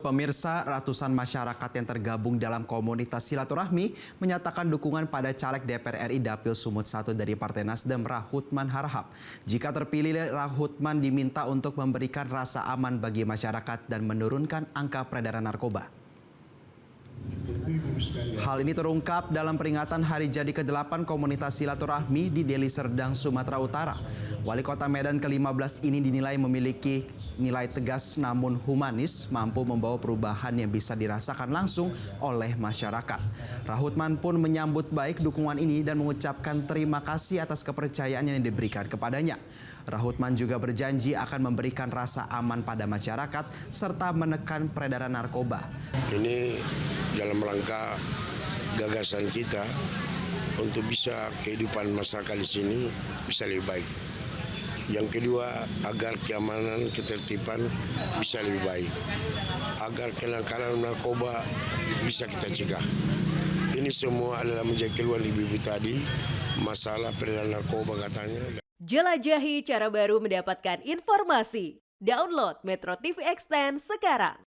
Pemirsa, ratusan masyarakat yang tergabung dalam komunitas silaturahmi menyatakan dukungan pada caleg DPR RI Dapil Sumut 1 dari Partai Nasdem Rahutman Harahap. Jika terpilih, Rahutman diminta untuk memberikan rasa aman bagi masyarakat dan menurunkan angka peredaran narkoba. Hal ini terungkap dalam peringatan hari jadi ke-8 komunitas silaturahmi di Deli Serdang, Sumatera Utara. Wali Kota Medan ke-15 ini dinilai memiliki nilai tegas namun humanis, mampu membawa perubahan yang bisa dirasakan langsung oleh masyarakat. Rahutman pun menyambut baik dukungan ini dan mengucapkan terima kasih atas kepercayaan yang diberikan kepadanya. Rahutman juga berjanji akan memberikan rasa aman pada masyarakat serta menekan peredaran narkoba. Ini dalam rangka gagasan kita untuk bisa kehidupan masyarakat di sini bisa lebih baik. Yang kedua, agar keamanan, ketertiban bisa lebih baik. Agar kenakalan narkoba bisa kita cegah. Ini semua adalah menjadi keluhan ibu-ibu tadi, masalah peredaran narkoba katanya. Jelajahi cara baru mendapatkan informasi. Download Metro TV Extend sekarang.